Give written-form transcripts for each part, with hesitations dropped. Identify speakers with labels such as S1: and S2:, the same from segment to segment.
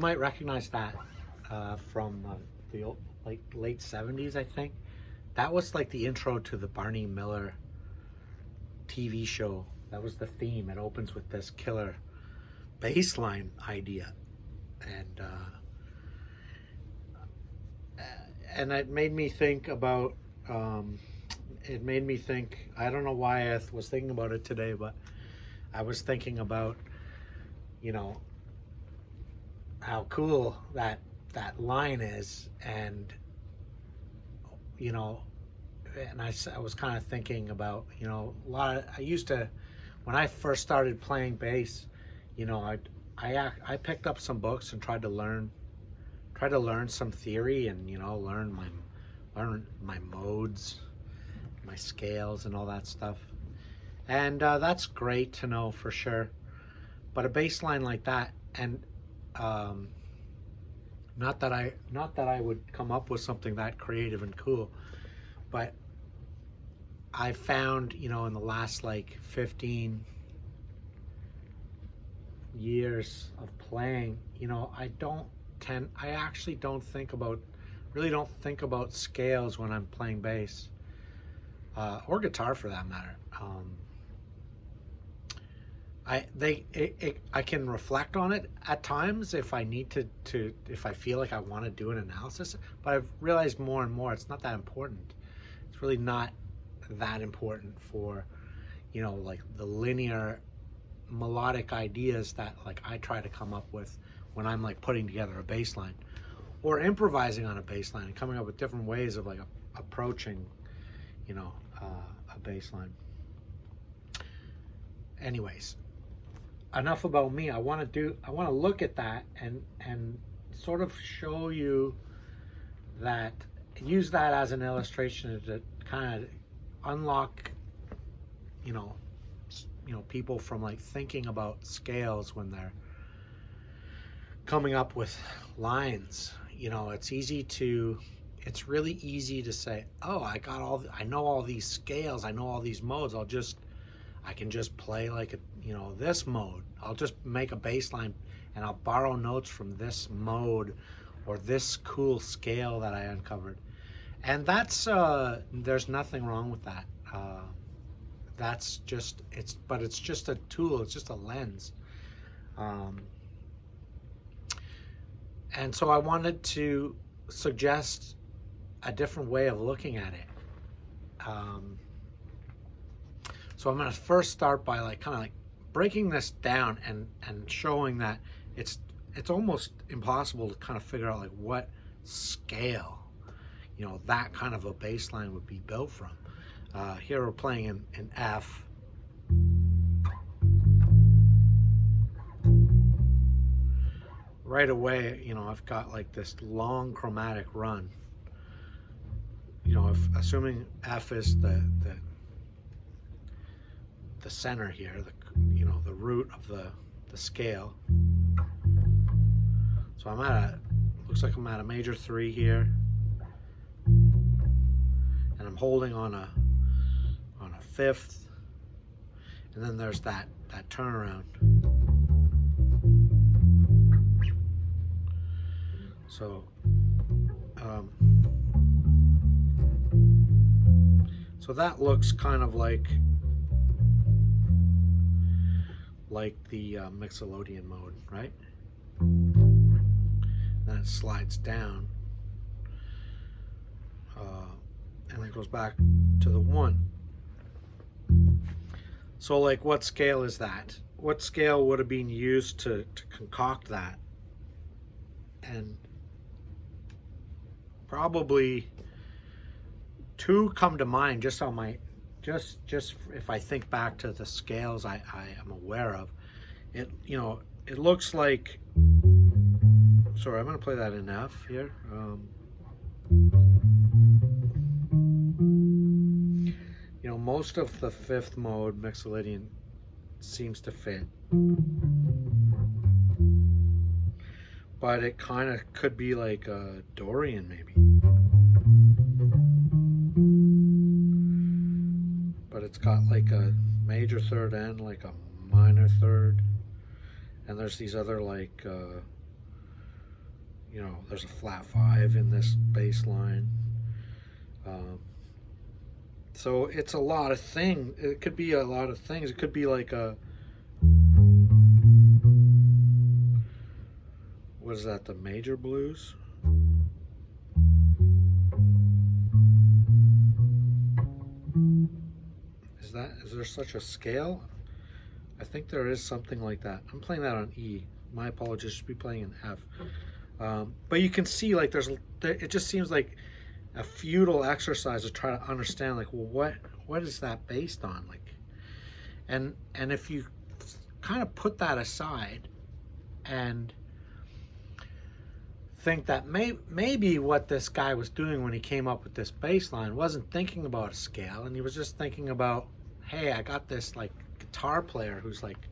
S1: might recognize that from the old, like late 70s, I think. That was like the intro to the Barney Miller TV show. That was the theme. It opens with this killer bass line idea. And it made me think about, I don't know why I was thinking about it today, but I was thinking about, you know, how cool that line is. And, you know, and I was kind of thinking about, you know, I used to, when I first started playing bass, you know, I picked up some books and tried to learn some theory, and, you know, learn my modes, my scales and all that stuff. And that's great to know for sure. But a bass line like that, and not that I would come up with something that creative and cool, but I found, you know, in the last like 15 years of playing, you know, I actually don't think about scales when I'm playing bass, or guitar for that matter. I can reflect on it at times if I need to if I feel like I want to do an analysis, but I've realized more and more it's not that important. It's really not that important for, you know, like the linear melodic ideas that like I try to come up with when I'm like putting together a bass line or improvising on a bass line and coming up with different ways of like approaching, you know, a bass line. Anyways, enough about me. I want to look at that and sort of show you that, use that as an illustration to kind of unlock, you know, people from like thinking about scales when they're coming up with lines. You know, it's really easy to say, oh, I know all these scales, I know all these modes, I can just play like you know, this mode. I'll just make a bass line and I'll borrow notes from this mode or this cool scale that I uncovered. And that's there's nothing wrong with that. That's just, it's just a tool, it's just a lens. And so I wanted to suggest a different way of looking at it. So I'm gonna first start by like kind of like breaking this down and showing that it's almost impossible to kind of figure out like what scale, you know, that kind of a bass line would be built from. Here we're playing in F. Right away, you know, I've got like this long chromatic run. You know, assuming F is the center here, you know, the root of the scale. So looks like I'm at a major 3 here, and I'm holding on a 5th, and then there's that turnaround. So so that looks kind of like the Mixolydian mode, right? Then it slides down, and it goes back to the 1. So like, what scale is that? What scale would have been used to concoct that? And probably 2 come to mind just on my, just if I think back to the scales I am aware of. It, you know, it looks like, sorry, I'm going to play that in F here. You know, most of the 5th mode Mixolydian seems to fit, but it kind of could be like a Dorian maybe. But it's got like a major 3rd and like a minor 3rd, and there's these other like you know, there's a flat 5 in this bass line. So it's a lot of things. It could be a lot of things. It could be like a, what is that, the major blues? Is there such a scale? I think there is something like that. I'm playing that on E. My apologies, should be playing in F. But you can see, like, it just seems like a futile exercise to try to understand, like, well, what is that based on? Like, and if you kind of put that aside and think that maybe what this guy was doing when he came up with this bass line wasn't thinking about a scale, and he was just thinking about, hey, I got this like guitar player who's like,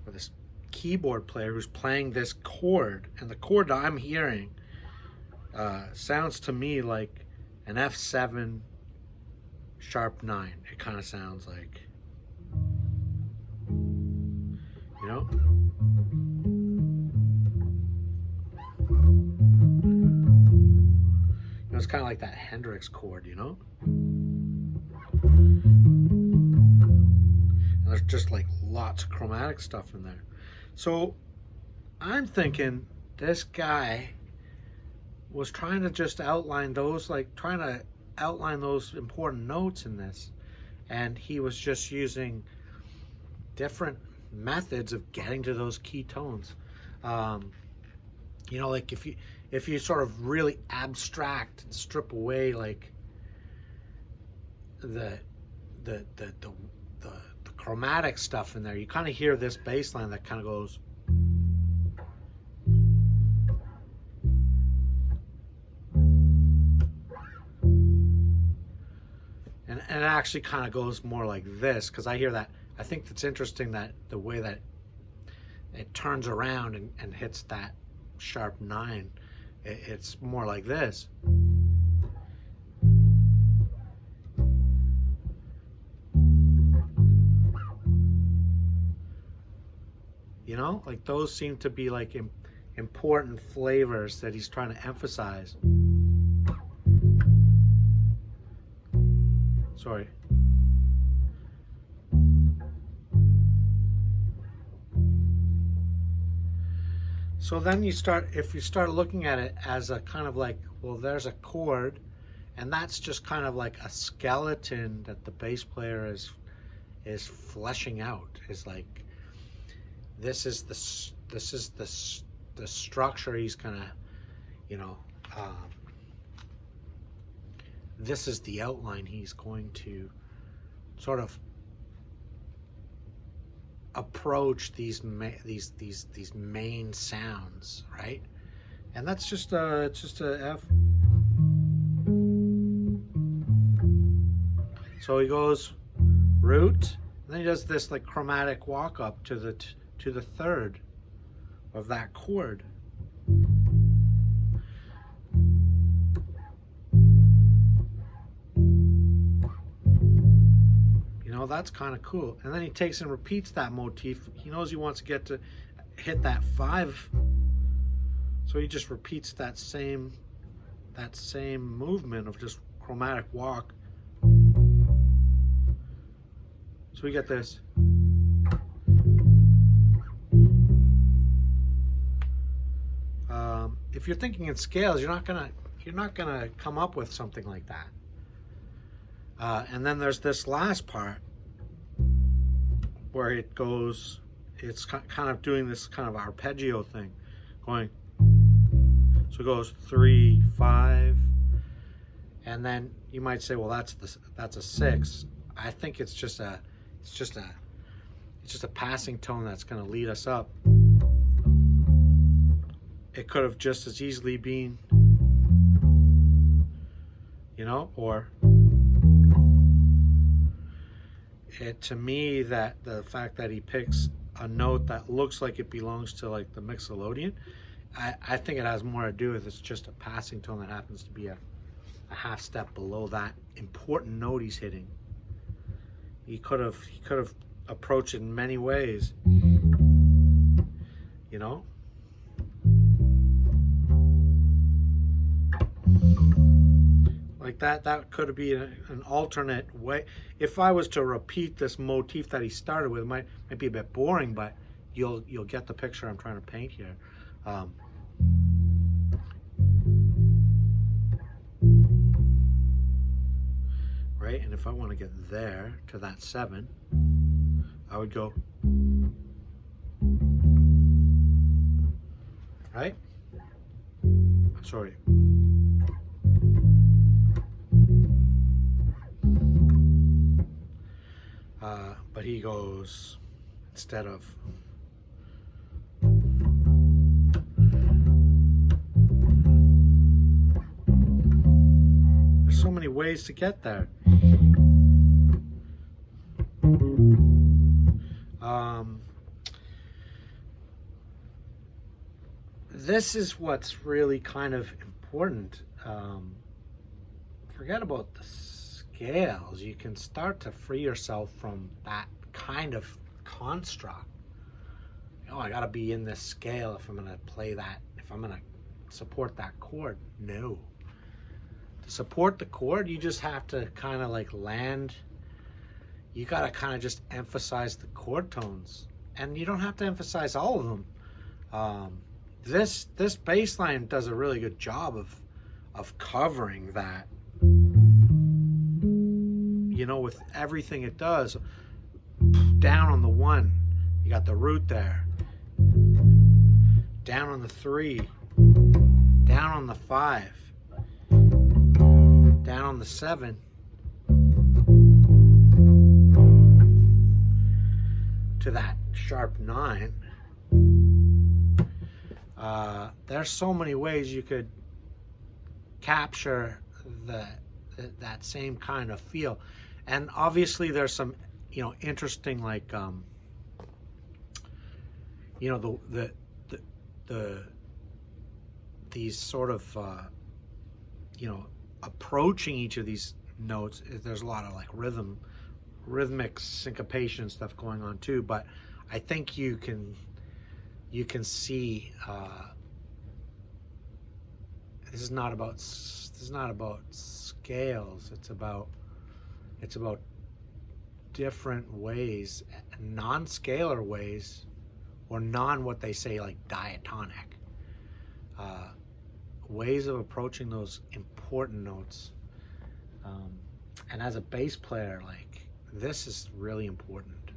S1: or this keyboard player who's playing this chord, and the chord that I'm hearing sounds to me like an F7 sharp 9. It kind of sounds like, you know? It's kind of like that Hendrix chord, you know? And there's just like lots of chromatic stuff in there. So I'm thinking this guy was trying to just outline those, like trying to outline those important notes in this. And he was just using different methods of getting to those key tones. You know, like if you sort of really abstract and strip away like the chromatic stuff in there, you kind of hear this bass line that kind of goes, and it actually kind of goes more like this, because I hear that. I think it's interesting that the way that it turns around and hits that sharp 9, it's more like this. You know, like those seem to be like important flavors that he's trying to emphasize. Sorry. So then if you start looking at it as a kind of like, well, there's a chord, and that's just kind of like a skeleton that the bass player is fleshing out. Is like, this is the structure he's gonna, you know, this is the outline he's going to sort of approach these main sounds, right? And that's just it's just a F. So he goes root, and then he does this like chromatic walk up to the third of that chord. You know, that's kind of cool. And then he takes and repeats that motif. He knows he wants to get to hit that 5, so he just repeats that same movement of just chromatic walk. So we get this. If you're thinking in scales, you're not gonna come up with something like that. And then there's this last part where it goes, it's kind of doing this kind of arpeggio thing, going. So it goes 3, 5, and then you might say, well, that's a 6. I think it's just a passing tone that's going to lead us up. It could have just as easily been, you know, or to me, that the fact that he picks a note that looks like it belongs to like the mixolydian, I think it has more to do with it's just a passing tone that happens to be a half step below that important note he's hitting. He could have approached it in many ways, you know. Like that could be an alternate way. If I was to repeat this motif that he started with, it might be a bit boring, but you'll get the picture I'm trying to paint here. Right, and if I want to get there to that 7, I would go, right? Sorry. But he goes, instead of, there's so many ways to get there. This is what's really kind of important. Forget about the scales. You can start to free yourself from that kind of construct. Oh, I gotta be in this scale if I'm gonna play that, if I'm gonna support that chord. No. To support the chord, you just have to kind of like land. You gotta kind of just emphasize the chord tones. And you don't have to emphasize all of them. This bass line does a really good job of covering that. You know, with everything it does. Down on the 1, you got the root there. Down on the 3, down on the 5, down on the 7, to that sharp 9. There's so many ways you could capture that same kind of feel, and obviously there's some, you know, interesting, like, you know, these sort of, you know, approaching each of these notes. There's a lot of like rhythmic syncopation stuff going on too, but I think you can see this is not about scales. It's about different ways, non-scalar ways, or what they say like diatonic ways of approaching those important notes. And as a bass player, like, this is really important.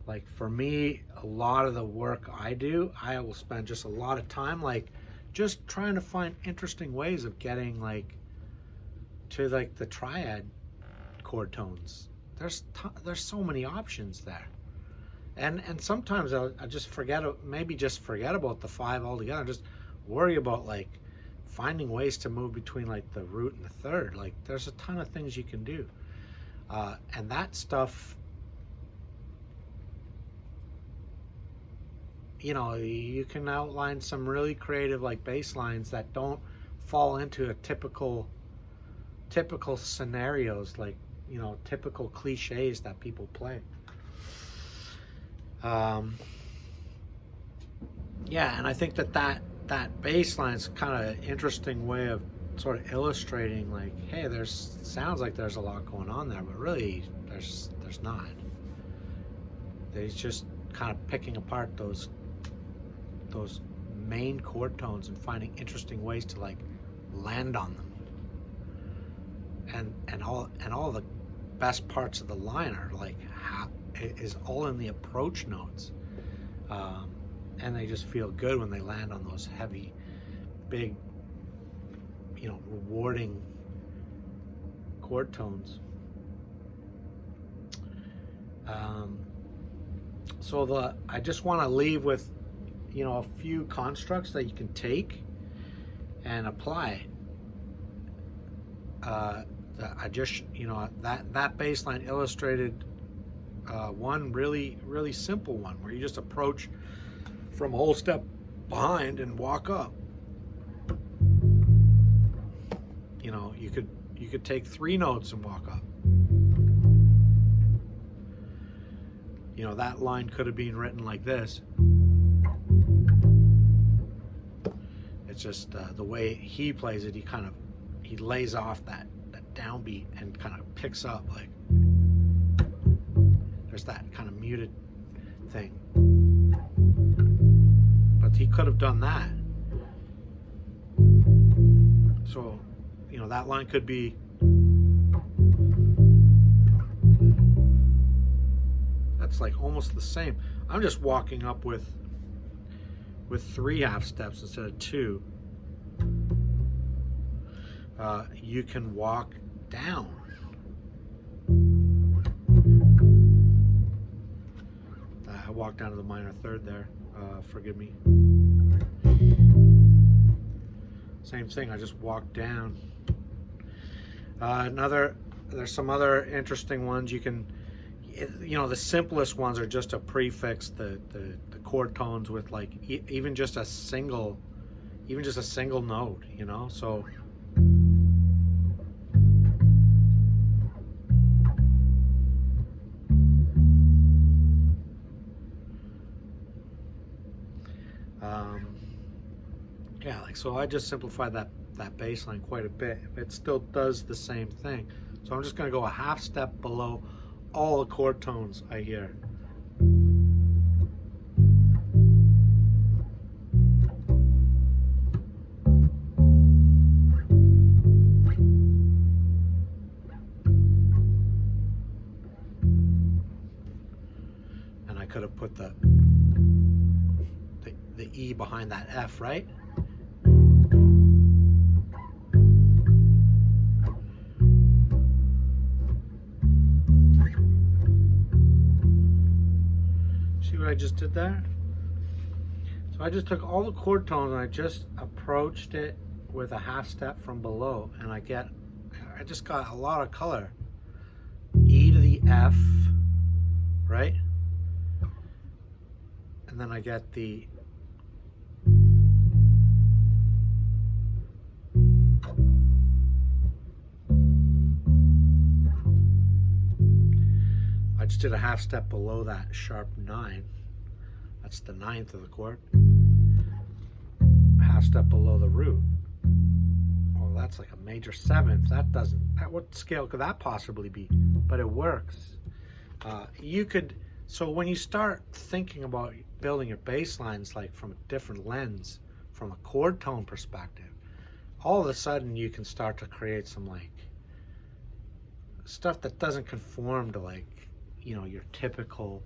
S1: Like for me, a lot of the work I do, I will spend just a lot of time like just trying to find interesting ways of getting like to like the triad chord tones. There's so many options there, and sometimes I just forget about the 5 altogether. Just worry about like finding ways to move between like the root and the 3rd. Like there's a ton of things you can do, and that stuff, you know, you can outline some really creative like bass lines that don't fall into a typical scenarios, like, you know, typical cliches that people play. Yeah, and I think that bass line's kind of interesting way of sort of illustrating like, hey, sounds like there's a lot going on there, but really there's not. He's just kind of picking apart those main chord tones and finding interesting ways to like land on them. And all the best parts of the line are like is all in the approach notes, and they just feel good when they land on those heavy, big, you know, rewarding chord tones. So I just want to leave with, you know, a few constructs that you can take and apply. I just, you know, that bass line illustrated one really simple one where you just approach from a whole step behind and walk up. You know, you could take 3 notes and walk up. You know, that line could have been written like this. It's just the way he plays it, he kind of he lays off that downbeat and kind of picks up, like there's that kind of muted thing. But he could have done that. So, you know, that line could be, that's like almost the same. I'm just walking up with 3 half steps instead of 2. You can walk down. I walked down to the minor third there. Forgive me. Same thing. I just walked down. There's some other interesting ones. You can, you know, the simplest ones are just to prefix the chord tones with like even just a single note, you know. So yeah, like, so I just simplified that bass line quite a bit. It still does the same thing. So I'm just going to go a half step below all the chord tones I hear. And I could have put the E behind that F, right? See what I just did there? So I just took all the chord tones and I just approached it with a half step from below, and I just got a lot of color. E to the F, right? And then I get the I just did a half step below that sharp 9. That's the 9th of the chord. A half step below the root. Oh, that's like a major 7th. What scale could that possibly be? But it works. So when you start thinking about building your bass lines like from a different lens, from a chord tone perspective, all of a sudden you can start to create some like stuff that doesn't conform to like, you know, your typical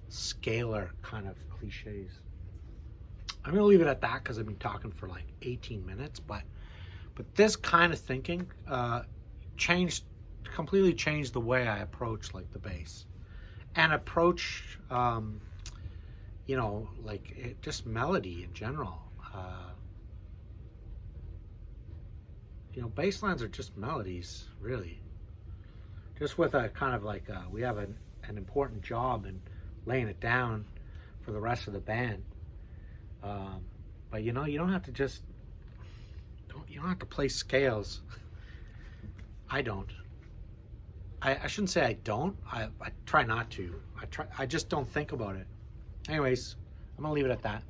S1: scalar kind of cliches. I'm gonna leave it at that because I've been talking for like 18 minutes, but this kind of thinking completely changed the way I approach like the bass and approach you know, like just melody in general. You know, bass lines are just melodies, really. Just with a kind of like we have an important job in laying it down for the rest of the band. But you know, you don't have to you don't have to play scales. I don't. I shouldn't say I don't. I try not to. I just don't think about it. Anyways, I'm gonna leave it at that.